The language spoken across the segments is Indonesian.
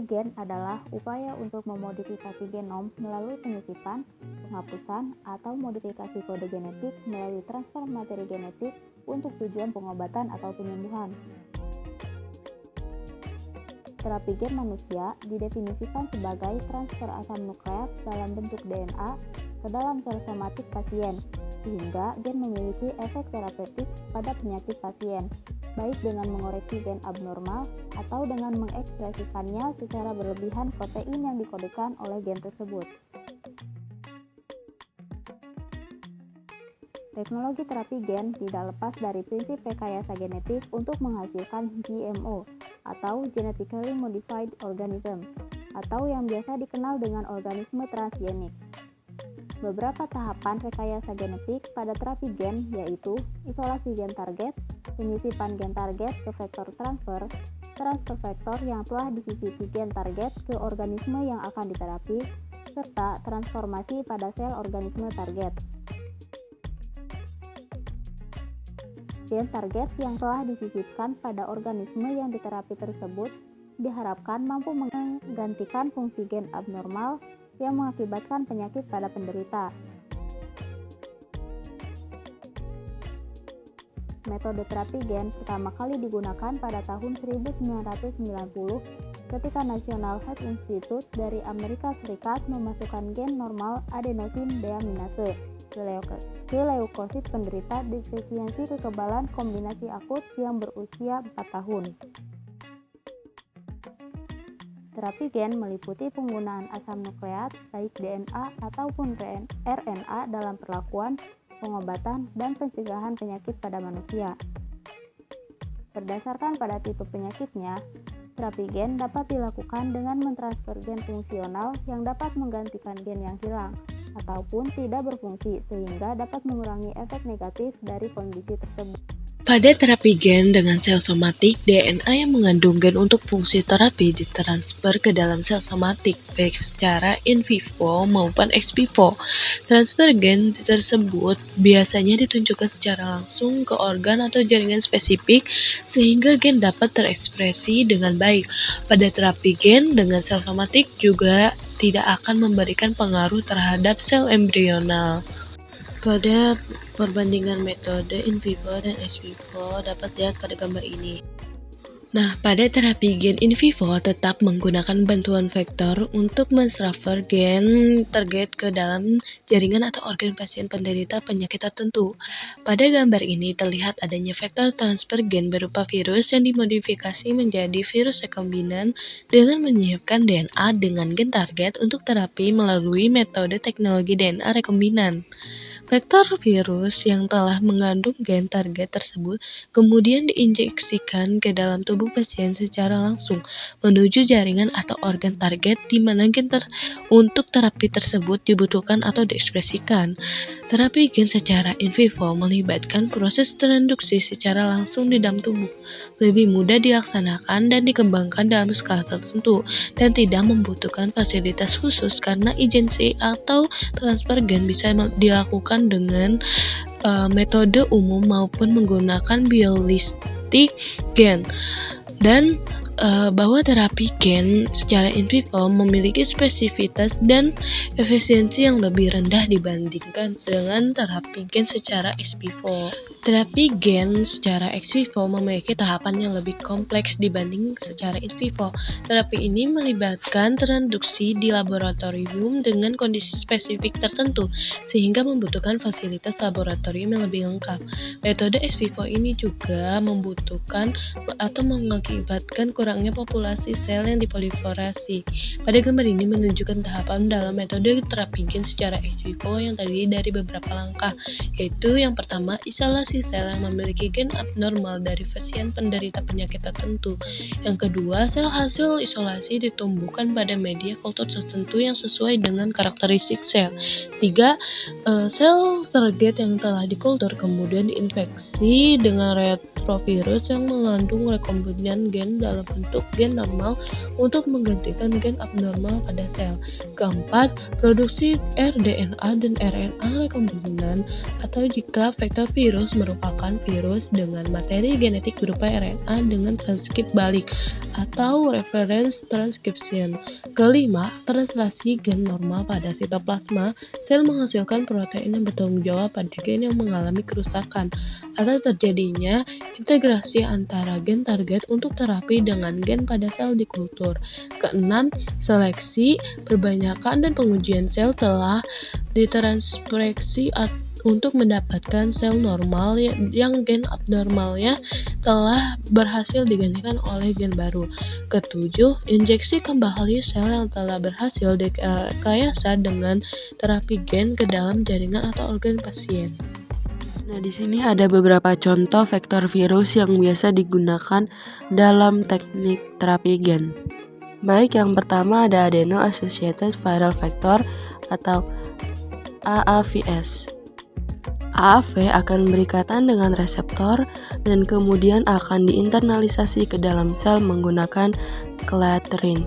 gen adalah upaya untuk memodifikasi genom melalui penyisipan, penghapusan, atau modifikasi kode genetik melalui transfer materi genetik untuk tujuan pengobatan atau penyembuhan. Terapi gen manusia didefinisikan sebagai transfer asam nukleat dalam bentuk DNA ke dalam sel somatik pasien, sehingga gen memiliki efek terapeutik pada penyakit pasien, baik dengan mengoreksi gen abnormal atau dengan mengekspresikannya secara berlebihan protein yang dikodekan oleh gen tersebut. Teknologi terapi gen tidak lepas dari prinsip rekayasa genetik untuk menghasilkan GMO atau Genetically Modified Organism, atau yang biasa dikenal dengan organisme transgenik. Beberapa tahapan rekayasa genetik pada terapi gen yaitu isolasi gen target, penyisipan gen target ke vektor transfer vektor yang telah disisipi gen target ke organisme yang akan diterapi, serta transformasi pada sel organisme target. Gen target yang telah disisipkan pada organisme yang diterapi tersebut diharapkan mampu menggantikan fungsi gen abnormal yang mengakibatkan penyakit pada penderita. Metode terapi gen pertama kali digunakan pada tahun 1990 ketika National Health Institute dari Amerika Serikat memasukkan gen normal adenosin deaminase ke leukosit penderita defisiensi kekebalan kombinasi akut yang berusia 4 tahun. Terapi gen meliputi penggunaan asam nukleat, baik DNA ataupun RNA dalam perlakuan, pengobatan, dan pencegahan penyakit pada manusia. Berdasarkan pada tipe penyakitnya, terapi gen dapat dilakukan dengan mentransfer gen fungsional yang dapat menggantikan gen yang hilang, ataupun tidak berfungsi sehingga dapat mengurangi efek negatif dari kondisi tersebut. Pada terapi gen dengan sel somatik, DNA yang mengandung gen untuk fungsi terapi ditransfer ke dalam sel somatik, baik secara in vivo maupun ex vivo. Transfer gen tersebut biasanya ditunjukkan secara langsung ke organ atau jaringan spesifik sehingga gen dapat terekspresi dengan baik. Pada terapi gen dengan sel somatik juga tidak akan memberikan pengaruh terhadap sel embrional. Pada perbandingan metode in vivo dan ex vivo dapat lihat pada gambar ini. Nah, pada terapi gen in vivo tetap menggunakan bantuan vektor untuk mentransfer gen target ke dalam jaringan atau organ pasien penderita penyakit tertentu. Pada gambar ini terlihat adanya vektor transfer gen berupa virus yang dimodifikasi menjadi virus rekombinan dengan menyiapkan DNA dengan gen target untuk terapi melalui metode teknologi DNA rekombinan. Vektor virus yang telah mengandung gen target tersebut kemudian diinjeksikan ke dalam tubuh pasien secara langsung menuju jaringan atau organ target di mana gen untuk terapi tersebut dibutuhkan atau diekspresikan. Terapi gen secara in vivo melibatkan proses transduksi secara langsung di dalam tubuh, lebih mudah dilaksanakan dan dikembangkan dalam skala tertentu, dan tidak membutuhkan fasilitas khusus karena agensi atau transfer gen bisa dilakukan dengan metode umum maupun menggunakan biologik gen, dan bahwa terapi gen secara in vivo memiliki spesifitas dan efisiensi yang lebih rendah dibandingkan dengan terapi gen secara ex vivo. Terapi gen secara ex vivo memiliki tahapan yang lebih kompleks dibanding secara in vivo. Terapi ini melibatkan transduksi di laboratorium dengan kondisi spesifik tertentu, sehingga membutuhkan fasilitas laboratorium yang lebih lengkap. Metode ex vivo ini juga membutuhkan atau mengakibatkan kurangnya populasi sel yang diproliferasi. Pada gambar ini menunjukkan tahapan dalam metode terapi gen secara ex vivo yang terdiri dari beberapa langkah, yaitu yang pertama, isolasi sel yang memiliki gen abnormal dari pasien penderita penyakit tertentu. Yang kedua, sel hasil isolasi ditumbuhkan pada media kultur tertentu yang sesuai dengan karakteristik sel. 3. Sel target yang telah dikultur kemudian diinfeksi dengan retrovirus yang mengandung rekombinan gen dalam membentuk gen normal untuk menggantikan gen abnormal pada sel. Keempat, produksi rDNA dan RNA rekombinan atau jika vektor virus merupakan virus dengan materi genetik berupa RNA dengan transkrip balik atau reference transcription. Kelima, translasi gen normal pada sitoplasma. Sel menghasilkan protein yang bertanggung jawab pada gen yang mengalami kerusakan atau terjadinya integrasi antara gen target untuk terapi dengan gen pada sel di kultur. Keenam, seleksi, perbanyakan dan pengujian sel telah ditranspeksi untuk mendapatkan sel normal yang gen abnormalnya telah berhasil digantikan oleh gen baru. Ketujuh, injeksi kembali sel yang telah berhasil direkayasa dengan terapi gen ke dalam jaringan atau organ pasien. Nah, di sini ada beberapa contoh vektor virus yang biasa digunakan dalam teknik terapi gen. Baik, yang pertama ada Adeno Associated Viral Vector atau AAVS. AAV akan berikatan dengan reseptor dan kemudian akan diinternalisasi ke dalam sel menggunakan clathrin.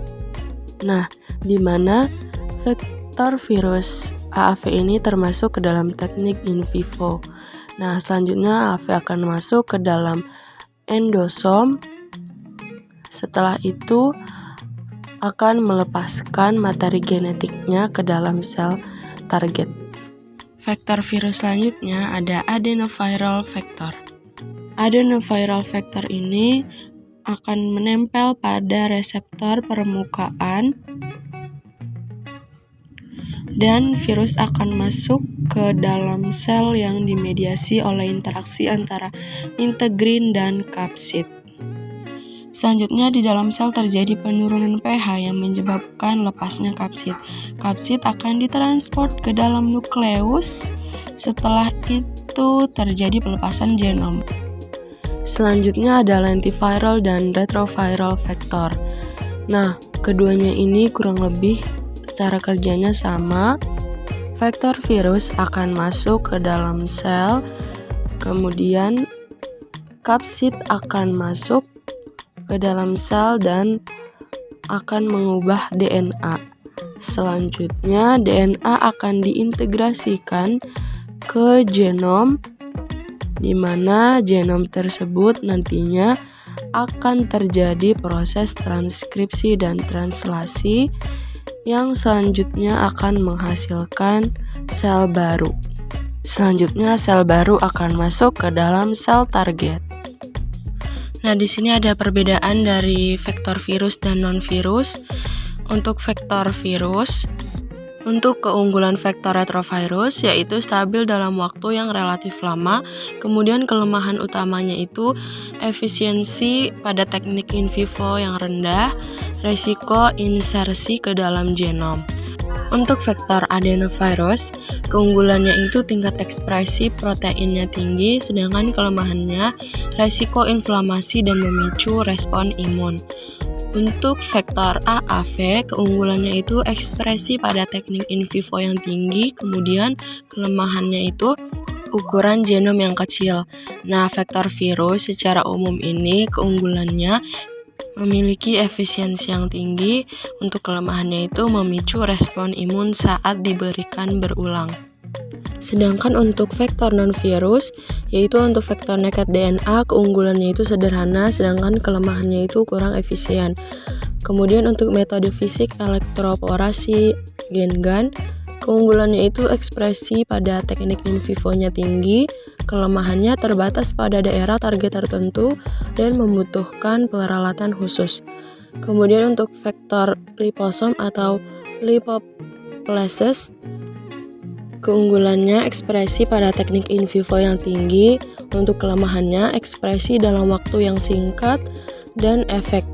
Nah, di mana vektor virus AAV ini termasuk ke dalam teknik in vivo. Nah, selanjutnya AAV akan masuk ke dalam endosom. Setelah itu akan melepaskan materi genetiknya ke dalam sel target. Vektor virus selanjutnya ada adenoviral vector. Adenoviral vector ini akan menempel pada reseptor permukaan dan virus akan masuk ke dalam sel yang dimediasi oleh interaksi antara integrin dan kapsid. Selanjutnya di dalam sel terjadi penurunan pH yang menyebabkan lepasnya kapsid. Kapsid akan ditransport ke dalam nukleus. Setelah itu terjadi pelepasan genom. Selanjutnya ada lentiviral dan retroviral vector. Nah, keduanya ini kurang lebih cara kerjanya sama. Vektor virus akan masuk ke dalam sel, kemudian kapsid akan masuk ke dalam sel dan akan mengubah DNA. Selanjutnya, DNA akan diintegrasikan ke genom, di mana genom tersebut nantinya akan terjadi proses transkripsi dan translasi yang selanjutnya akan menghasilkan sel baru. Selanjutnya, sel baru akan masuk ke dalam sel target. Nah, di sini ada perbedaan dari vektor virus dan non-virus. Untuk vektor virus, untuk keunggulan vektor retrovirus yaitu stabil dalam waktu yang relatif lama, kemudian kelemahan utamanya itu efisiensi pada teknik in vivo yang rendah, resiko insersi ke dalam genom. Untuk vektor adenovirus, keunggulannya itu tingkat ekspresi proteinnya tinggi, sedangkan kelemahannya resiko inflamasi dan memicu respon imun. Untuk vektor AAV, keunggulannya itu ekspresi pada teknik in vivo yang tinggi, kemudian kelemahannya itu ukuran genom yang kecil. Nah, vektor virus secara umum ini keunggulannya memiliki efisiensi yang tinggi, untuk kelemahannya itu memicu respon imun saat diberikan berulang. Sedangkan untuk vektor non-virus, yaitu untuk vektor naked DNA, keunggulannya itu sederhana, sedangkan kelemahannya itu kurang efisien. Kemudian untuk metode fisik elektroporasi gen-GAN, keunggulannya itu ekspresi pada teknik in vivo-nya tinggi, kelemahannya terbatas pada daerah target tertentu dan membutuhkan peralatan khusus. Kemudian untuk vektor liposom atau lipoplasase, keunggulannya ekspresi pada teknik in vivo yang tinggi, untuk kelemahannya ekspresi dalam waktu yang singkat, dan efek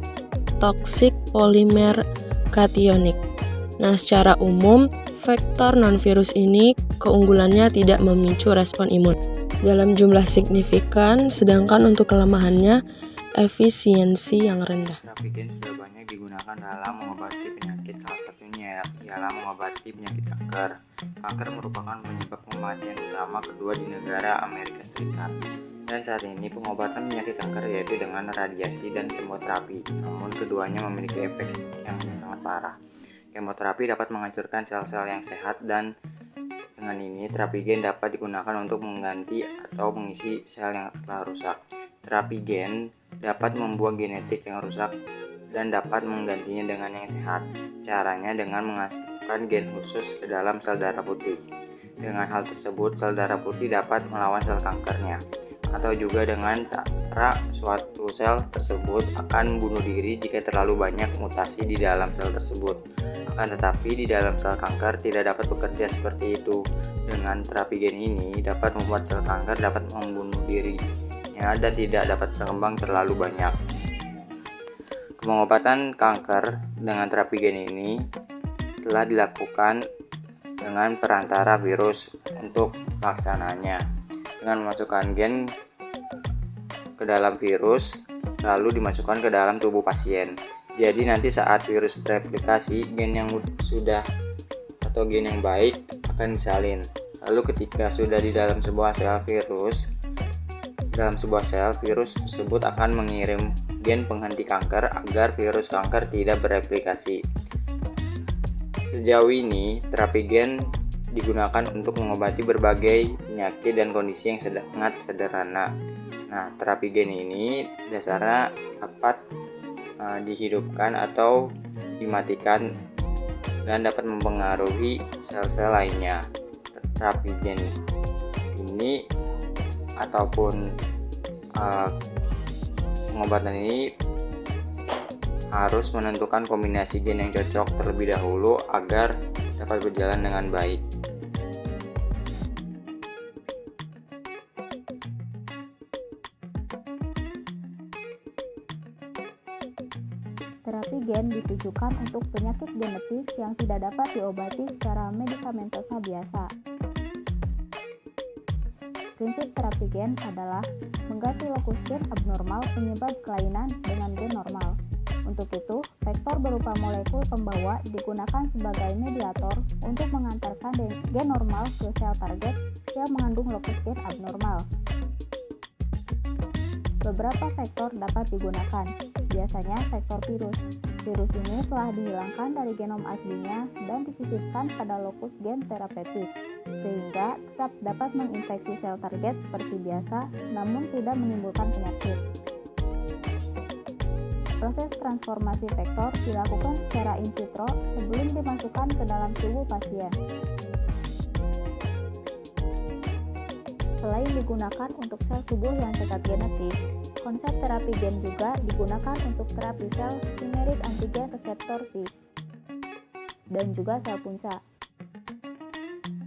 toksik polimer kationik. Nah, secara umum, vektor non-virus ini keunggulannya tidak memicu respon imun dalam jumlah signifikan, sedangkan untuk kelemahannya efisiensi yang rendah. Terapi gen sudah banyak digunakan dalam mengobati penyakit, salah satunya ialah mengobati penyakit kanker. Kanker merupakan penyebab kematian utama kedua di negara Amerika Serikat. Dan saat ini pengobatan penyakit kanker yaitu dengan radiasi dan kemoterapi, namun keduanya memiliki efek yang sangat parah. Kemoterapi dapat menghancurkan sel-sel yang sehat dan dengan ini terapi gen dapat digunakan untuk mengganti atau mengisi sel yang telah rusak. Terapi gen dapat membuang genetik yang rusak dan dapat menggantinya dengan yang sehat. Caranya dengan memasukkan gen khusus ke dalam sel darah putih. Dengan hal tersebut, sel darah putih dapat melawan sel kankernya. Atau juga dengan cara suatu sel tersebut akan bunuh diri jika terlalu banyak mutasi di dalam sel tersebut. Akan tetapi di dalam sel kanker tidak dapat bekerja seperti itu. Dengan terapi gen ini dapat membuat sel kanker dapat membunuh dirinya dan tidak dapat berkembang terlalu banyak. Pengobatan kanker dengan terapi gen ini telah dilakukan dengan perantara virus untuk pelaksananya. Dengan memasukkan gen ke dalam virus lalu dimasukkan ke dalam tubuh pasien. Jadi nanti saat virus bereplikasi, gen yang sudah atau gen yang baik akan disalin. Lalu ketika sudah di dalam sebuah sel virus tersebut akan mengirim gen penghenti kanker agar virus kanker tidak bereplikasi. Sejauh ini, terapi gen digunakan untuk mengobati berbagai penyakit dan kondisi yang sangat sederhana. Nah, terapi gen ini dasarnya dapat dihidupkan atau dimatikan dan dapat mempengaruhi sel-sel lainnya. Terapi gen ini ataupun pengobatan ini harus menentukan kombinasi gen yang cocok terlebih dahulu agar dapat berjalan dengan baik. Terapi gen ditujukan untuk penyakit genetik yang tidak dapat diobati secara medikamentosa biasa. Prinsip terapi gen adalah mengganti lokus gen abnormal penyebab kelainan dengan gen normal. Untuk itu, vektor berupa molekul pembawa digunakan sebagai mediator untuk mengantarkan gen normal ke sel target yang mengandung lokus gen abnormal. Beberapa vektor dapat digunakan, biasanya vektor virus. Virus ini telah dihilangkan dari genom aslinya dan disisipkan pada lokus gen terapeutik, sehingga tetap dapat menginfeksi sel target seperti biasa, namun tidak menimbulkan penyakit. Proses transformasi vektor dilakukan secara in vitro sebelum dimasukkan ke dalam tubuh pasien. Selain digunakan untuk sel tubuh yang cacat genetik, konsep terapi gen juga digunakan untuk terapi sel chimeric antigen reseptor T dan juga sel punca.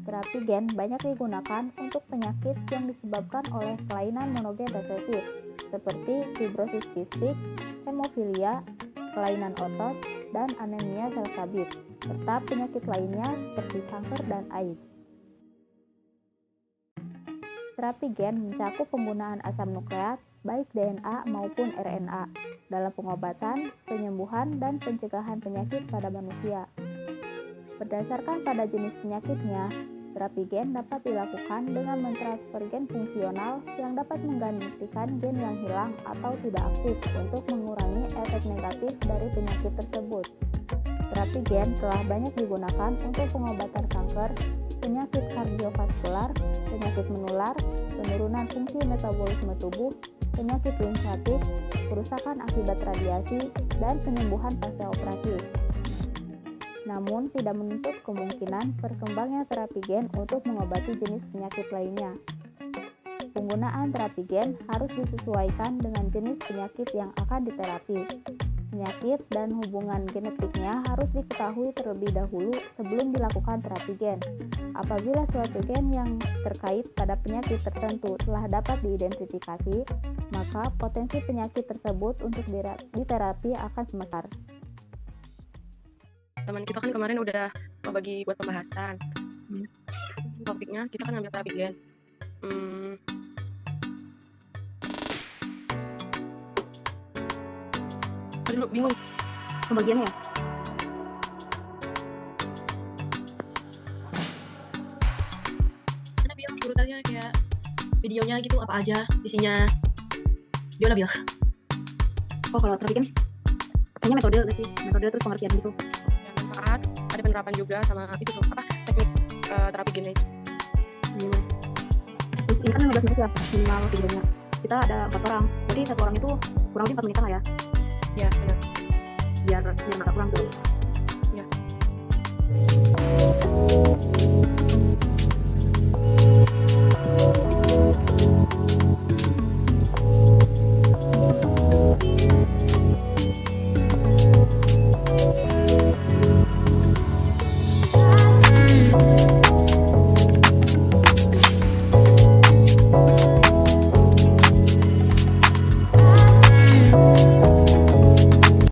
Terapi gen banyak digunakan untuk penyakit yang disebabkan oleh kelainan monogen resesif seperti fibrosis kistik, hemofilia, kelainan otot, dan anemia sel sabit, serta penyakit lainnya seperti kanker dan AIDS. Terapi gen mencakup penggunaan asam nukleat, baik DNA maupun RNA, dalam pengobatan, penyembuhan, dan pencegahan penyakit pada manusia. Berdasarkan pada jenis penyakitnya, terapi gen dapat dilakukan dengan mentransfer gen fungsional yang dapat menggantikan gen yang hilang atau tidak aktif untuk mengurangi efek negatif dari penyakit tersebut. Terapi gen telah banyak digunakan untuk pengobatan kanker, penyakit kardiovaskular, penyakit menular, penurunan fungsi metabolisme tubuh, penyakit limfatik, kerusakan akibat radiasi, dan penyembuhan pasca operasi. Namun, tidak menutup kemungkinan perkembangannya terapi gen untuk mengobati jenis penyakit lainnya. Penggunaan terapi gen harus disesuaikan dengan jenis penyakit yang akan diterapi. Penyakit dan hubungan genetiknya harus diketahui terlebih dahulu sebelum dilakukan terapi gen. Apabila suatu gen yang terkait pada penyakit tertentu telah dapat diidentifikasi, maka potensi penyakit tersebut untuk diterapi akan semakin. Teman kita kan kemarin udah bagi buat pembahasan. Topiknya kita kan ambil terapi gen. Dulu bingung Pembagiannya ya? Karena bilang urutannya kayak videonya gitu apa aja isinya. Gimana Bil? Oh, kalau terapi kan kayaknya metode nggak sih, metode terus pengertian gitu. Dan manfaat, ada penerapan juga sama itu tuh apa teknik terapi gen itu. Iya. Terus ini kan 15 menit ya minimal videonya. Kita ada 4 orang, jadi satu orang itu kurang lebih 4 menitan lah ya, Ya benar. biar nggak kurang tuh.